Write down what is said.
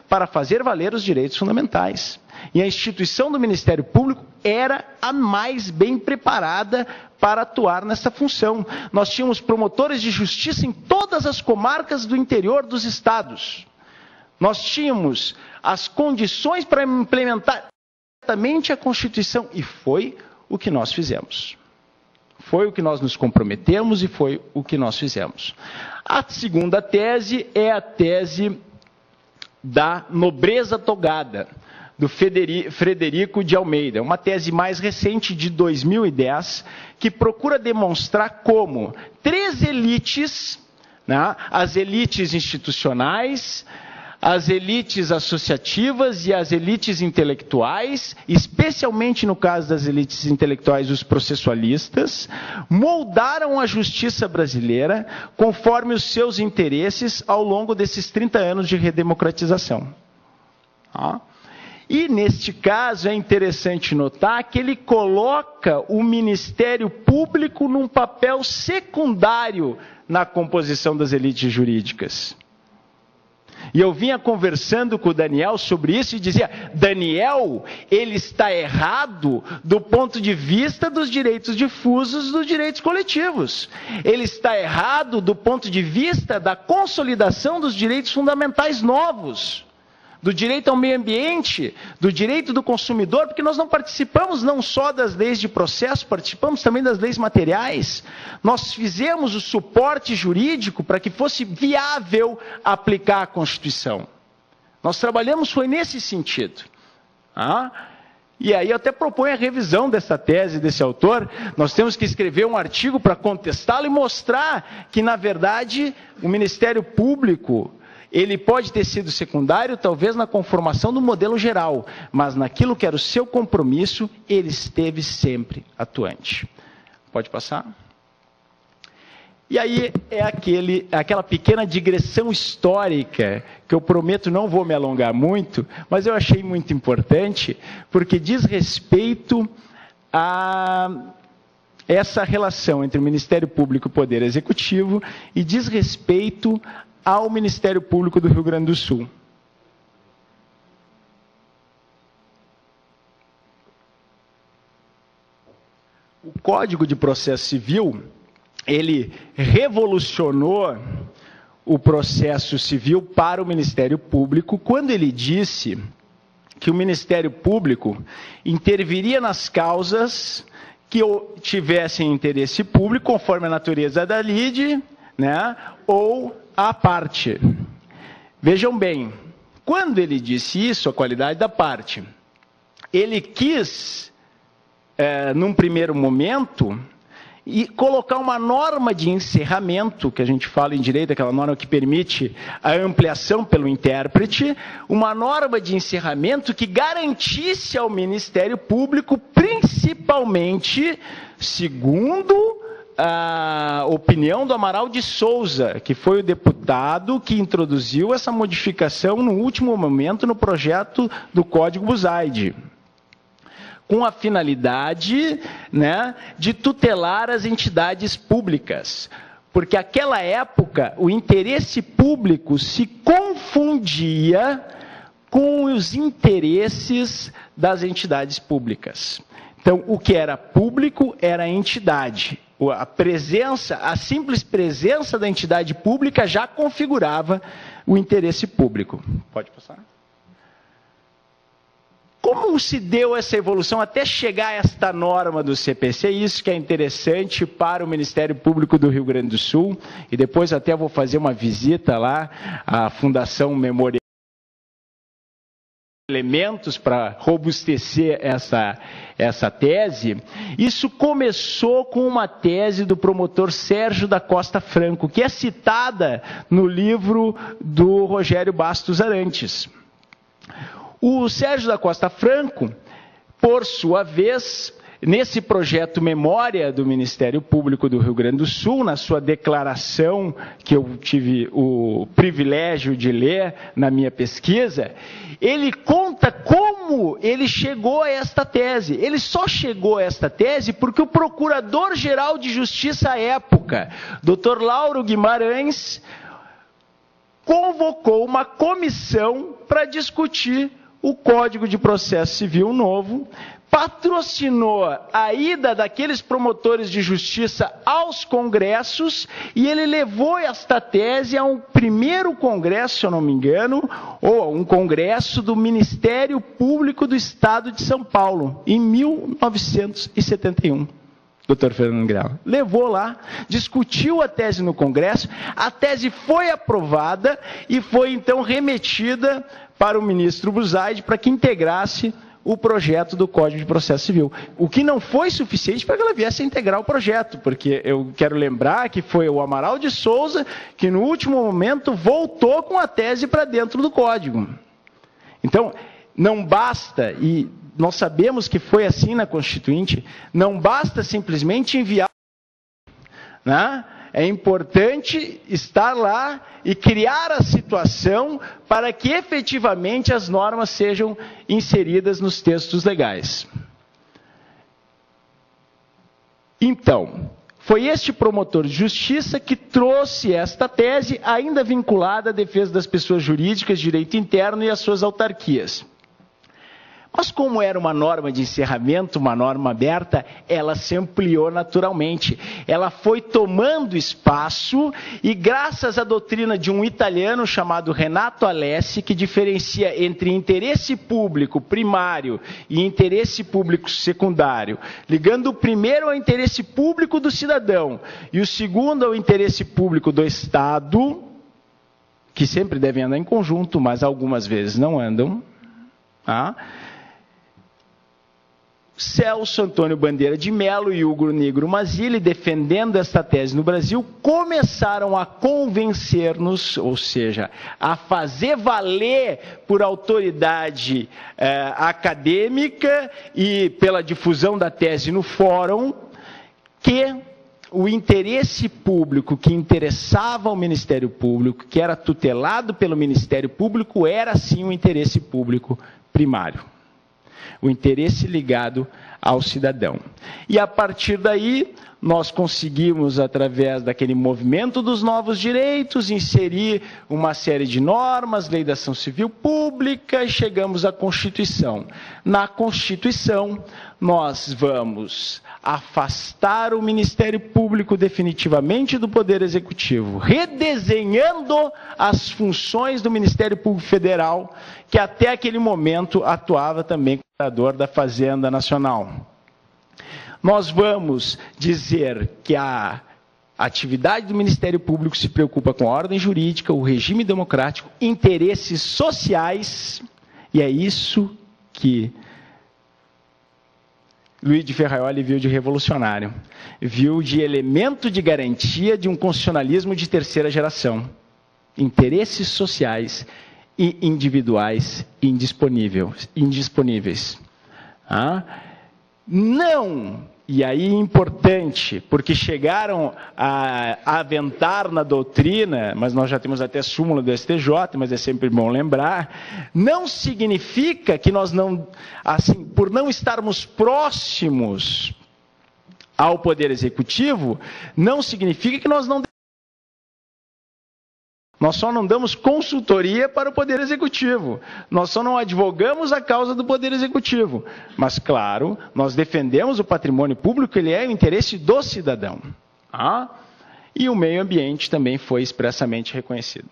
para fazer valer os direitos fundamentais. E a instituição do Ministério Público era a mais bem preparada para atuar nessa função. Nós tínhamos promotores de justiça em todas as comarcas do interior dos estados. Nós tínhamos as condições para implementar exatamente a Constituição, e foi o que nós fizemos. Foi o que nós nos comprometemos e foi o que nós fizemos. A segunda tese é a tese da nobreza togada, do Frederico de Almeida. Uma tese mais recente, de 2010, que procura demonstrar como três elites, né, as elites institucionais, as elites associativas e as elites intelectuais, especialmente no caso das elites intelectuais, os processualistas, moldaram a justiça brasileira conforme os seus interesses ao longo desses 30 anos de redemocratização. E, neste caso, é interessante notar que ele coloca o Ministério Público num papel secundário na composição das elites jurídicas. E eu vinha conversando com o Daniel sobre isso e dizia, Daniel, ele está errado do ponto de vista dos direitos difusos, dos direitos coletivos. Ele está errado do ponto de vista da consolidação dos direitos fundamentais novos, do direito ao meio ambiente, do direito do consumidor, porque nós não participamos não só das leis de processo, participamos também das leis materiais. Nós fizemos o suporte jurídico para que fosse viável aplicar a Constituição. Nós trabalhamos, foi nesse sentido. E aí eu até proponho a revisão dessa tese desse autor. Nós temos que escrever um artigo para contestá-lo e mostrar que, na verdade, o Ministério Público, ele pode ter sido secundário, talvez na conformação do modelo geral, mas naquilo que era o seu compromisso, ele esteve sempre atuante. Pode passar? E aí é aquela pequena digressão histórica, que eu prometo não vou me alongar muito, mas eu achei muito importante, porque diz respeito a essa relação entre o Ministério Público e o Poder Executivo, e diz respeito ao Ministério Público do Rio Grande do Sul. O Código de Processo Civil, ele revolucionou o processo civil para o Ministério Público quando ele disse que o Ministério Público interviria nas causas que tivessem interesse público, conforme a natureza da lide, né, ou à parte. Vejam bem, quando ele disse isso, a qualidade da parte, ele quis, num primeiro momento, colocar uma norma de encerramento, que a gente fala em direito, aquela norma que permite a ampliação pelo intérprete, uma norma de encerramento que garantisse ao Ministério Público, principalmente, segundo a opinião do Amaral de Souza, que foi o deputado que introduziu essa modificação no último momento no projeto do Código Buzaide, com a finalidade, né, de tutelar as entidades públicas. Porque naquela época o interesse público se confundia com os interesses das entidades públicas. Então, o que era público era a entidade. A simples presença da entidade pública já configurava o interesse público. Pode passar? Como se deu essa evolução até chegar a esta norma do CPC? Isso que é interessante para o Ministério Público do Rio Grande do Sul, e depois até vou fazer uma visita lá à Fundação Memorial, elementos para robustecer essa tese. Isso começou com uma tese do promotor Sérgio da Costa Franco, que é citada no livro do Rogério Bastos Arantes. O Sérgio da Costa Franco, por sua vez, nesse projeto Memória do Ministério Público do Rio Grande do Sul, na sua declaração, que eu tive o privilégio de ler na minha pesquisa, ele conta como ele chegou a esta tese. Ele só chegou a esta tese porque o Procurador-Geral de Justiça à época, Dr. Lauro Guimarães, convocou uma comissão para discutir o Código de Processo Civil novo, patrocinou a ida daqueles promotores de justiça aos congressos e ele levou esta tese a um primeiro congresso, se eu não me engano, ou a um congresso do Ministério Público do Estado de São Paulo, em 1971. Dr. Fernando Grau levou lá, discutiu a tese no Congresso, a tese foi aprovada e foi então remetida para o ministro Buzaide para que integrasse o projeto do Código de Processo Civil. O que não foi suficiente para que ela viesse a integrar o projeto, porque eu quero lembrar que foi o Amaral de Souza que no último momento voltou com a tese para dentro do Código. Então, não basta, e nós sabemos que foi assim na Constituinte, não basta simplesmente enviar, né? É importante estar lá e criar a situação para que efetivamente as normas sejam inseridas nos textos legais. Então, foi este promotor de justiça que trouxe esta tese, ainda vinculada à defesa das pessoas jurídicas, direito interno e às suas autarquias. Mas como era uma norma de encerramento, uma norma aberta, ela se ampliou naturalmente. Ela foi tomando espaço e graças à doutrina de um italiano chamado Renato Alessi, que diferencia entre interesse público primário e interesse público secundário, ligando o primeiro ao interesse público do cidadão e o segundo ao interesse público do Estado, que sempre devem andar em conjunto, mas algumas vezes não andam, tá? Celso Antônio Bandeira de Mello e Hugo Negro Mazzilli, defendendo esta tese no Brasil, começaram a convencer-nos, ou seja, a fazer valer por autoridade acadêmica e pela difusão da tese no fórum, que o interesse público que interessava ao Ministério Público, que era tutelado pelo Ministério Público, era sim o interesse público primário. O interesse ligado ao cidadão. E a partir daí, nós conseguimos, através daquele movimento dos novos direitos, inserir uma série de normas, lei da ação civil pública, e chegamos à Constituição. Na Constituição, nós vamos afastar o Ministério Público definitivamente do Poder Executivo, redesenhando as funções do Ministério Público Federal, que até aquele momento atuava também como curador da Fazenda Nacional. Nós vamos dizer que a atividade do Ministério Público se preocupa com a ordem jurídica, o regime democrático, interesses sociais, e é isso que Luiz de Ferraioli viu de revolucionário, viu de elemento de garantia de um constitucionalismo de terceira geração. Interesses sociais e individuais indisponíveis. Não, e aí importante, porque chegaram a aventar na doutrina, mas nós já temos até súmula do STJ, mas é sempre bom lembrar, não significa que nós não, assim, por não estarmos próximos ao Poder Executivo, não significa que nós só não damos consultoria para o Poder Executivo. Nós só não advogamos a causa do Poder Executivo. Mas, claro, nós defendemos o patrimônio público, ele é o interesse do cidadão. E o meio ambiente também foi expressamente reconhecido.